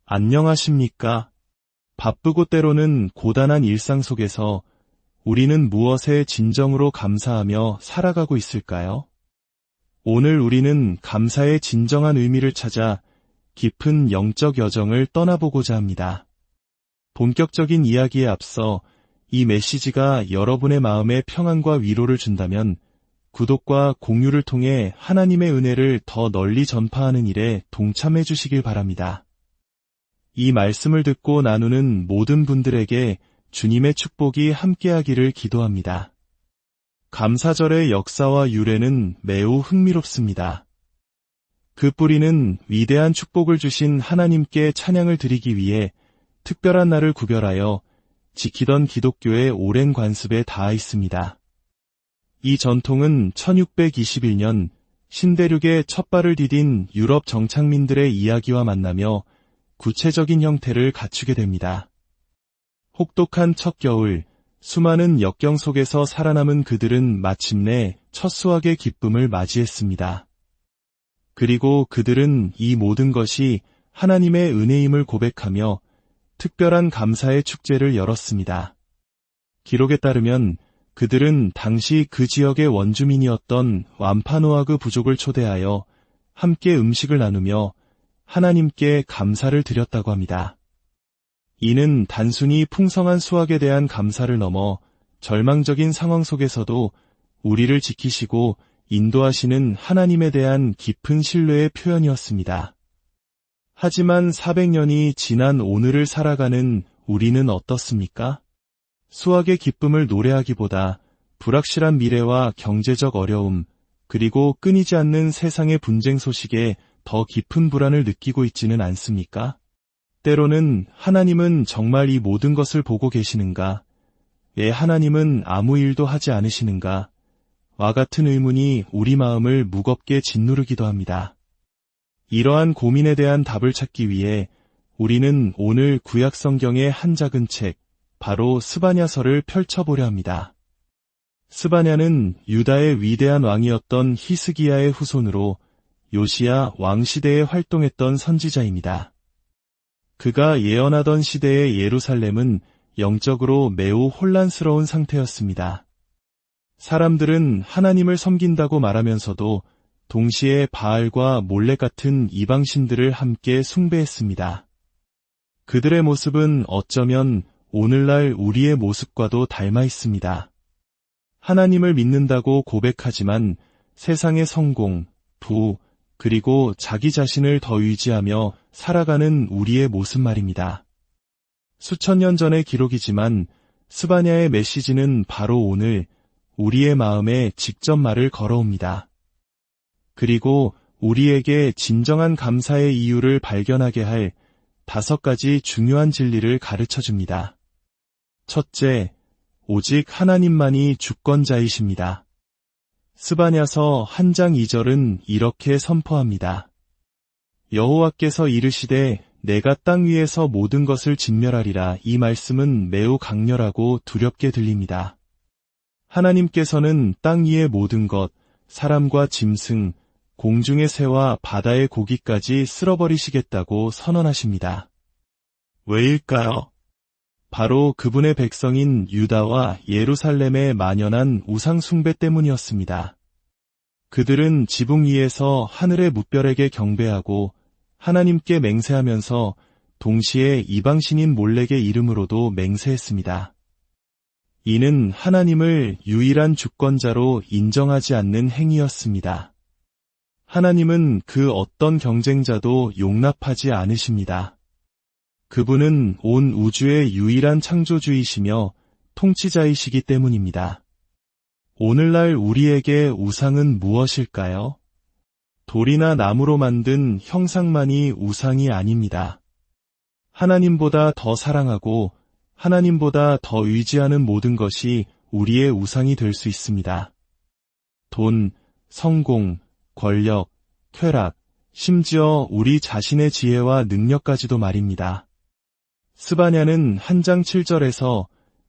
안녕하십니까? 바쁘고 때로는 고단한 일상 속에서 우리는 무엇에 진정으로 감사하며 살아가고 있을까요? 오늘 우리는 감사의 진정한 의미를 찾아 깊은 영적 여정을 떠나보고자 합니다. 본격적인 이야기에 앞서 이 메시지가 여러분의 마음에 평안과 위로를 준다면 구독과 공유를 통해 하나님의 은혜를 더 널리 전파하는 일에 동참해 주시길 바랍니다. 이 말씀을 듣고 나누는 모든 분들에게 주님의 축복이 함께하기를 기도합니다. 감사절의 역사와 유래는 매우 흥미롭습니다. 그 뿌리는 위대한 축복을 주신 하나님께 찬양을 드리기 위해 특별한 날을 구별하여 지키던 기독교의 오랜 관습에 닿아 있습니다. 이 전통은 1621년 신대륙에 첫 발을 디딘 유럽 정착민들의 이야기와 만나며 구체적인 형태를 갖추게 됩니다. 혹독한 첫 겨울, 수많은 역경 속에서 살아남은 그들은 마침내 첫 수확의 기쁨을 맞이했습니다. 그리고 그들은 이 모든 것이 하나님의 은혜임을 고백하며 특별한 감사의 축제를 열었습니다. 기록에 따르면 그들은 당시 그 지역의 원주민이었던 왬파노아그 부족을 초대하여 함께 음식을 나누며 하나님께 감사를 드렸다고 합니다. 이는 단순히 풍성한 수확에 대한 감사를 넘어 절망적인 상황 속에서도 우리를 지키시고 인도하시는 하나님에 대한 깊은 신뢰의 표현이었습니다. 하지만 400년이 지난 오늘을 살아가는 우리는 어떻습니까? 수확의 기쁨을 노래하기보다 불확실한 미래와 경제적 어려움, 그리고 끊이지 않는 세상의 분쟁 소식에 더 깊은 불안을 느끼고 있지는 않습니까? 때로는 하나님은 정말 이 모든 것을 보고 계시는가? 왜 하나님은 아무 일도 하지 않으시는가? 와 같은 의문이 우리 마음을 무겁게 짓누르기도 합니다. 이러한 고민에 대한 답을 찾기 위해 우리는 오늘 구약 성경의 한 작은 책, 바로 스바냐서를 펼쳐보려 합니다. 스바냐는 유다의 위대한 왕이었던 히스기야의 후손으로 요시야 왕시대에 활동했던 선지자입니다. 그가 예언하던 시대의 예루살렘은 영적으로 매우 혼란스러운 상태였습니다. 사람들은 하나님을 섬긴다고 말하면서도 동시에 바알과 몰렉 같은 이방신들을 함께 숭배했습니다. 그들의 모습은 어쩌면 오늘날 우리의 모습과도 닮아 있습니다. 하나님을 믿는다고 고백하지만 세상의 성공, 부, 그리고 자기 자신을 더 의지하며 살아가는 우리의 모습 말입니다. 수천 년 전의 기록이지만 스바냐의 메시지는 바로 오늘 우리의 마음에 직접 말을 걸어옵니다. 그리고 우리에게 진정한 감사의 이유를 발견하게 할 5가지 중요한 진리를 가르쳐줍니다. 첫째, 오직 하나님만이 주권자이십니다. 스바냐서 1장 2절은 이렇게 선포합니다. 여호와께서 이르시되 내가 땅 위에서 모든 것을 진멸하리라. 이 말씀은 매우 강렬하고 두렵게 들립니다. 하나님께서는 땅 위의 모든 것, 사람과 짐승, 공중의 새와 바다의 고기까지 쓸어버리시겠다고 선언하십니다. 왜일까요? 바로 그분의 백성인 유다와 예루살렘에 만연한 우상 숭배 때문이었습니다. 그들은 지붕 위에서 하늘의 뭇별에게 경배하고 하나님께 맹세하면서 동시에 이방신인 몰렉의 이름으로도 맹세했습니다. 이는 하나님을 유일한 주권자로 인정하지 않는 행위였습니다. 하나님은 그 어떤 경쟁자도 용납하지 않으십니다. 그분은 온 우주의 유일한 창조주이시며 통치자이시기 때문입니다. 오늘날 우리에게 우상은 무엇일까요? 돌이나 나무로 만든 형상만이 우상이 아닙니다. 하나님보다 더 사랑하고 하나님보다 더 의지하는 모든 것이 우리의 우상이 될 수 있습니다. 돈, 성공, 권력, 쾌락, 심지어 우리 자신의 지혜와 능력까지도 말입니다. 스바냐는 1장 7절에서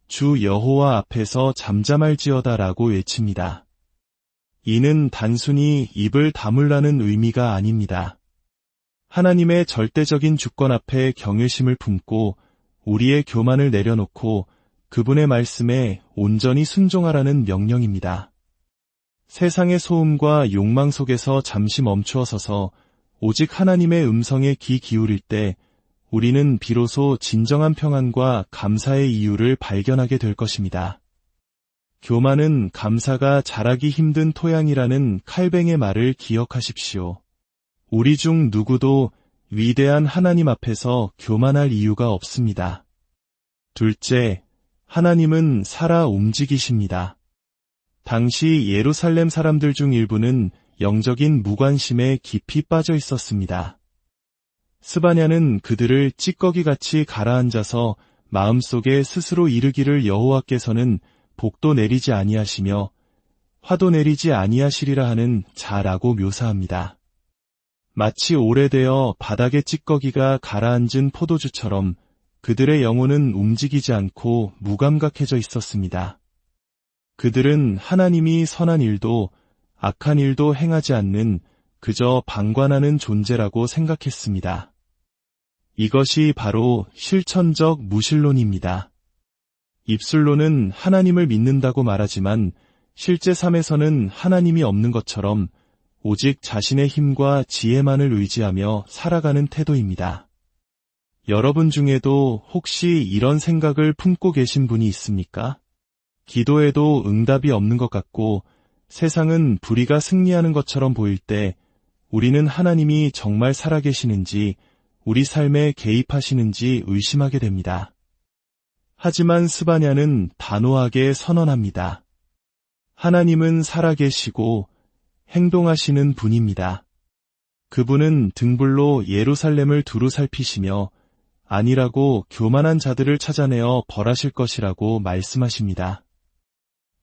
주 여호와 앞에서 잠잠할지어다라고 외칩니다. 이는 단순히 입을 다물라는 의미가 아닙니다. 하나님의 절대적인 주권 앞에 경외심을 품고 우리의 교만을 내려놓고 그분의 말씀에 온전히 순종하라는 명령입니다. 세상의 소음과 욕망 속에서 잠시 멈추어 서서 오직 하나님의 음성에 귀 기울일 때 우리는 비로소 진정한 평안과 감사의 이유를 발견하게 될 것입니다. 교만은 감사가 자라기 힘든 토양이라는 칼뱅의 말을 기억하십시오. 우리 중 누구도 위대한 하나님 앞에서 교만할 이유가 없습니다. 둘째, 하나님은 살아 움직이십니다. 당시 예루살렘 사람들 중 일부는 영적인 무관심에 깊이 빠져 있었습니다. 스바냐는 그들을 찌꺼기같이 가라앉아서 마음속에 스스로 이르기를 여호와께서는 복도 내리지 아니하시며 화도 내리지 아니하시리라 하는 자라고 묘사합니다. 마치 오래되어 바닥에 찌꺼기가 가라앉은 포도주처럼 그들의 영혼은 움직이지 않고 무감각해져 있었습니다. 그들은 하나님이 선한 일도 악한 일도 행하지 않는 그저 방관하는 존재라고 생각했습니다. 이것이 바로 실천적 무신론입니다. 입술로는 하나님을 믿는다고 말하지만 실제 삶에서는 하나님이 없는 것처럼 오직 자신의 힘과 지혜만을 의지하며 살아가는 태도입니다. 여러분 중에도 혹시 이런 생각을 품고 계신 분이 있습니까? 기도해도 응답이 없는 것 같고 세상은 불의가 승리하는 것처럼 보일 때 우리는 하나님이 정말 살아계시는지 우리 삶에 개입하시는지 의심하게 됩니다. 하지만 스바냐는 단호하게 선언합니다. 하나님은 살아계시고 행동하시는 분입니다. 그분은 등불로 예루살렘을 두루 살피시며 아니라고 교만한 자들을 찾아내어 벌하실 것이라고 말씀하십니다.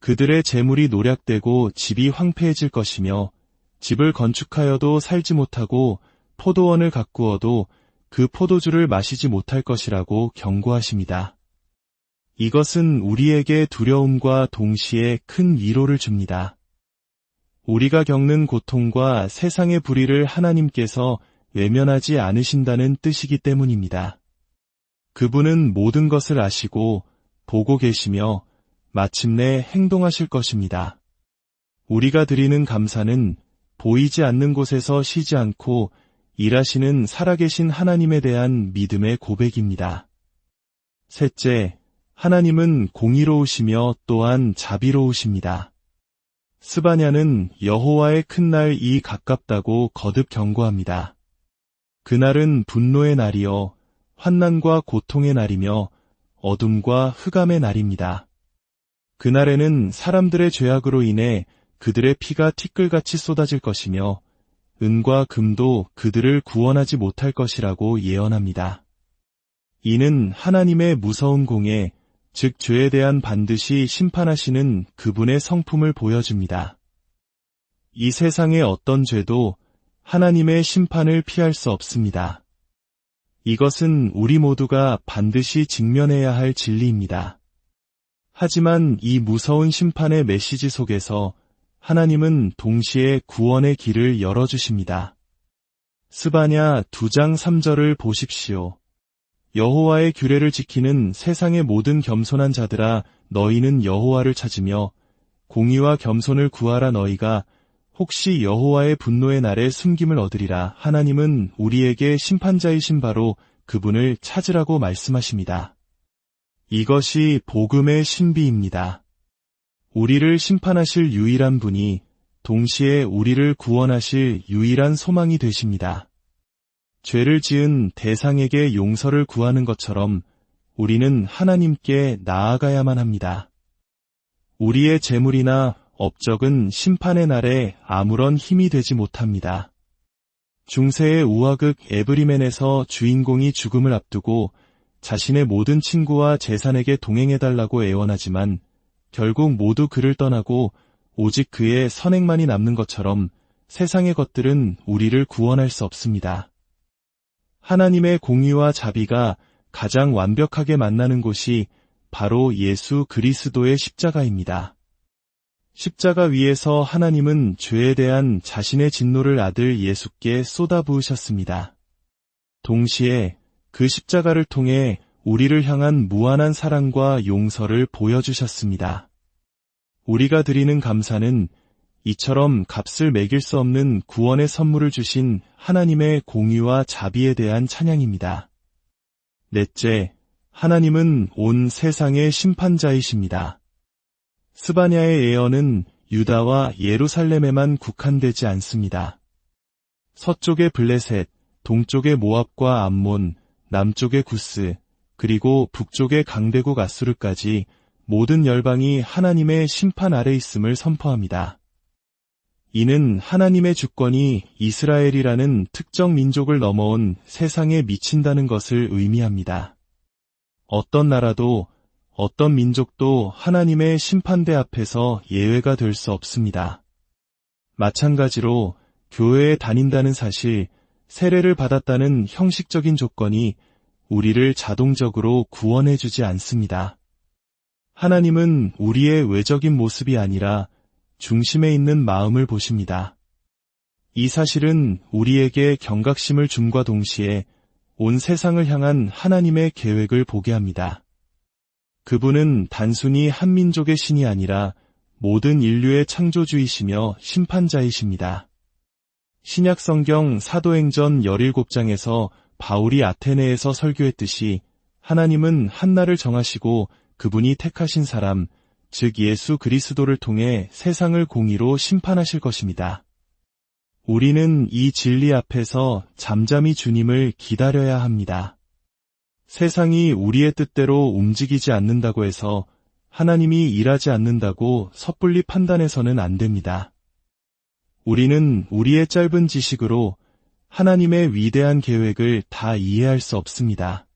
그들의 재물이 노략되고 집이 황폐해질 것이며 집을 건축하여도 살지 못하고 포도원을 가꾸어도 그 포도주를 마시지 못할 것이라고 경고하십니다. 이것은 우리에게 두려움과 동시에 큰 위로를 줍니다. 우리가 겪는 고통과 세상의 불의를 하나님께서 외면하지 않으신다는 뜻이기 때문입니다. 그분은 모든 것을 아시고 보고 계시며 마침내 행동하실 것입니다. 우리가 드리는 감사는 보이지 않는 곳에서 쉬지 않고 일하시는 살아계신 하나님에 대한 믿음의 고백입니다. 셋째, 하나님은 공의로우시며 또한 자비로우십니다. 스바냐는 여호와의 큰 날이 가깝다고 거듭 경고합니다. 그날은 분노의 날이요 환난과 고통의 날이며 어둠과 흑암의 날입니다. 그날에는 사람들의 죄악으로 인해 그들의 피가 티끌같이 쏟아질 것이며 은과 금도 그들을 구원하지 못할 것이라고 예언합니다. 이는 하나님의 무서운 공에 즉 죄에 대한 반드시 심판하시는 그분의 성품을 보여줍니다. 이 세상의 어떤 죄도 하나님의 심판을 피할 수 없습니다. 이것은 우리 모두가 반드시 직면해야 할 진리입니다. 하지만 이 무서운 심판의 메시지 속에서 하나님은 동시에 구원의 길을 열어주십니다. 스바냐 2장 3절을 보십시오. 여호와의 규례를 지키는 세상의 모든 겸손한 자들아 너희는 여호와를 찾으며 공의와 겸손을 구하라 너희가 혹시 여호와의 분노의 날에 숨김을 얻으리라. 하나님은 우리에게 심판자이신 바로 그분을 찾으라고 말씀하십니다. 이것이 복음의 신비입니다. 우리를 심판하실 유일한 분이 동시에 우리를 구원하실 유일한 소망이 되십니다. 죄를 지은 대상에게 용서를 구하는 것처럼 우리는 하나님께 나아가야만 합니다. 우리의 재물이나 업적은 심판의 날에 아무런 힘이 되지 못합니다. 중세의 우화극 에브리맨에서 주인공이 죽음을 앞두고 자신의 모든 친구와 재산에게 동행해달라고 애원하지만 결국 모두 그를 떠나고 오직 그의 선행만이 남는 것처럼 세상의 것들은 우리를 구원할 수 없습니다. 하나님의 공의와 자비가 가장 완벽하게 만나는 곳이 바로 예수 그리스도의 십자가입니다. 십자가 위에서 하나님은 죄에 대한 자신의 진노를 아들 예수께 쏟아부으셨습니다. 동시에 그 십자가를 통해 우리를 향한 무한한 사랑과 용서를 보여주셨습니다. 우리가 드리는 감사는 이처럼 값을 매길 수 없는 구원의 선물을 주신 하나님의 공의와 자비에 대한 찬양입니다. 넷째, 하나님은 온 세상의 심판자이십니다. 스바냐의 예언은 유다와 예루살렘에만 국한되지 않습니다. 서쪽의 블레셋, 동쪽의 모압과 암몬, 남쪽의 구스, 그리고 북쪽의 강대국 아수르까지 모든 열방이 하나님의 심판 아래 있음을 선포합니다. 이는 하나님의 주권이 이스라엘이라는 특정 민족을 넘어온 세상에 미친다는 것을 의미합니다. 어떤 나라도 어떤 민족도 하나님의 심판대 앞에서 예외가 될 수 없습니다. 마찬가지로 교회에 다닌다는 사실, 세례를 받았다는 형식적인 조건이 우리를 자동적으로 구원해주지 않습니다. 하나님은 우리의 외적인 모습이 아니라 중심에 있는 마음을 보십니다. 이 사실은 우리에게 경각심을 줌과 동시에 온 세상을 향한 하나님의 계획을 보게 합니다. 그분은 단순히 한 민족의 신이 아니라 모든 인류의 창조주이시며 심판자이십니다. 신약성경 사도행전 17장에서 바울이 아테네에서 설교했듯이 하나님은 한 날을 정하시고 그분이 택하신 사람, 즉 예수 그리스도를 통해 세상을 공의로 심판하실 것입니다. 우리는 이 진리 앞에서 잠잠히 주님을 기다려야 합니다. 세상이 우리의 뜻대로 움직이지 않는다고 해서 하나님이 일하지 않는다고 섣불리 판단해서는 안 됩니다. 우리는 우리의 짧은 지식으로 하나님의 위대한 계획을 다 이해할 수 없습니다.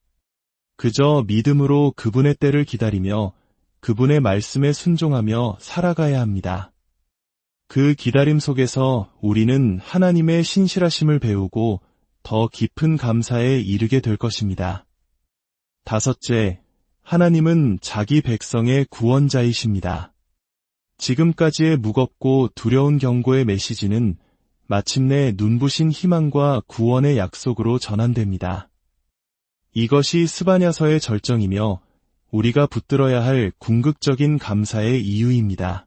그저 믿음으로 그분의 때를 기다리며 그분의 말씀에 순종하며 살아가야 합니다. 그 기다림 속에서 우리는 하나님의 신실하심을 배우고 더 깊은 감사에 이르게 될 것입니다. 다섯째, 하나님은 자기 백성의 구원자이십니다. 지금까지의 무겁고 두려운 경고의 메시지는 마침내 눈부신 희망과 구원의 약속으로 전환됩니다. 이것이 스바냐서의 절정이며 우리가 붙들어야 할 궁극적인 감사의 이유입니다.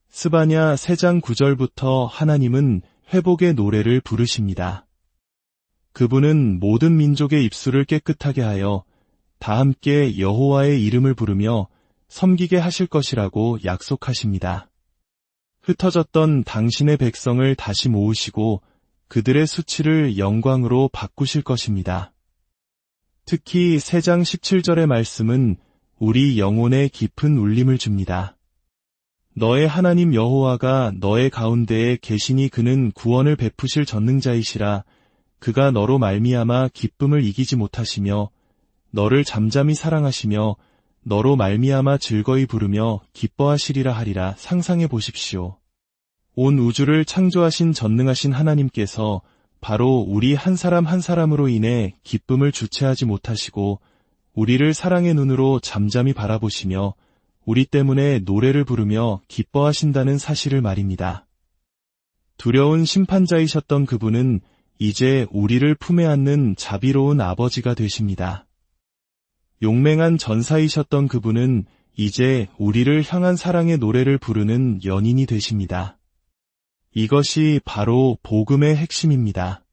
스바냐 3장 9절부터 하나님은 회복의 노래를 부르십니다. 그분은 모든 민족의 입술을 깨끗하게 하여 다 함께 여호와의 이름을 부르며 섬기게 하실 것이라고 약속하십니다. 흩어졌던 당신의 백성을 다시 모으시고 그들의 수치를 영광으로 바꾸실 것입니다. 특히 3장 17절의 말씀은 우리 영혼에 깊은 울림을 줍니다. 너의 하나님 여호와가 너의 가운데에 계시니 그는 구원을 베푸실 전능자이시라. 그가 너로 말미암아 기쁨을 이기지 못하시며 너를 잠잠히 사랑하시며 너로 말미암아 즐거이 부르며 기뻐하시리라 하리라. 상상해 보십시오. 온 우주를 창조하신 전능하신 하나님께서 바로 우리 한 사람 한 사람으로 인해 기쁨을 주체하지 못하시고 우리를 사랑의 눈으로 잠잠히 바라보시며 우리 때문에 노래를 부르며 기뻐하신다는 사실을 말입니다. 두려운 심판자이셨던 그분은 이제 우리를 품에 안는 자비로운 아버지가 되십니다. 용맹한 전사이셨던 그분은 이제 우리를 향한 사랑의 노래를 부르는 연인이 되십니다. 이것이 바로 복음의 핵심입니다.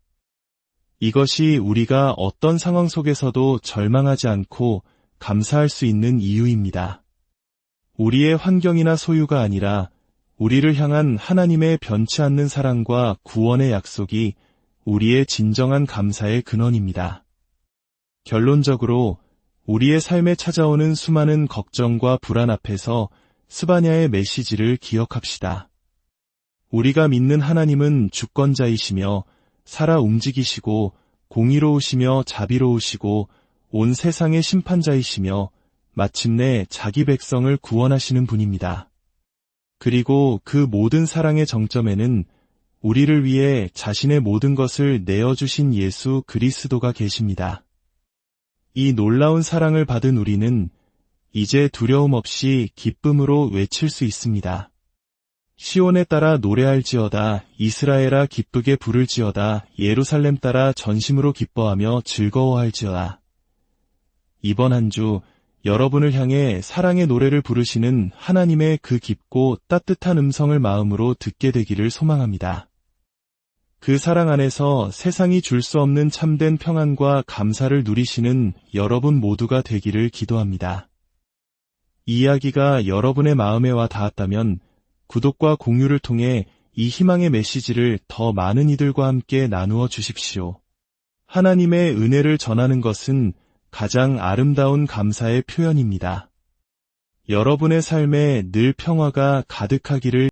이것이 우리가 어떤 상황 속에서도 절망하지 않고 감사할 수 있는 이유입니다. 우리의 환경이나 소유가 아니라 우리를 향한 하나님의 변치 않는 사랑과 구원의 약속이 우리의 진정한 감사의 근원입니다. 결론적으로 우리의 삶에 찾아오는 수많은 걱정과 불안 앞에서 스바냐의 메시지를 기억합시다. 우리가 믿는 하나님은 주권자이시며 살아 움직이시고 공의로우시며 자비로우시고 온 세상의 심판자이시며 마침내 자기 백성을 구원하시는 분입니다. 그리고 그 모든 사랑의 정점에는 우리를 위해 자신의 모든 것을 내어주신 예수 그리스도가 계십니다. 이 놀라운 사랑을 받은 우리는 이제 두려움 없이 기쁨으로 외칠 수 있습니다. 시온에 따라 노래할지어다. 이스라엘아 기쁘게 부를지어다. 예루살렘 따라 전심으로 기뻐하며 즐거워할지어다. 이번 한 주 여러분을 향해 사랑의 노래를 부르시는 하나님의 그 깊고 따뜻한 음성을 마음으로 듣게 되기를 소망합니다. 그 사랑 안에서 세상이 줄 수 없는 참된 평안과 감사를 누리시는 여러분 모두가 되기를 기도합니다. 이 이야기가 여러분의 마음에 와 닿았다면 구독과 공유를 통해 이 희망의 메시지를 더 많은 이들과 함께 나누어 주십시오. 하나님의 은혜를 전하는 것은 가장 아름다운 감사의 표현입니다. 여러분의 삶에 늘 평화가 가득하기를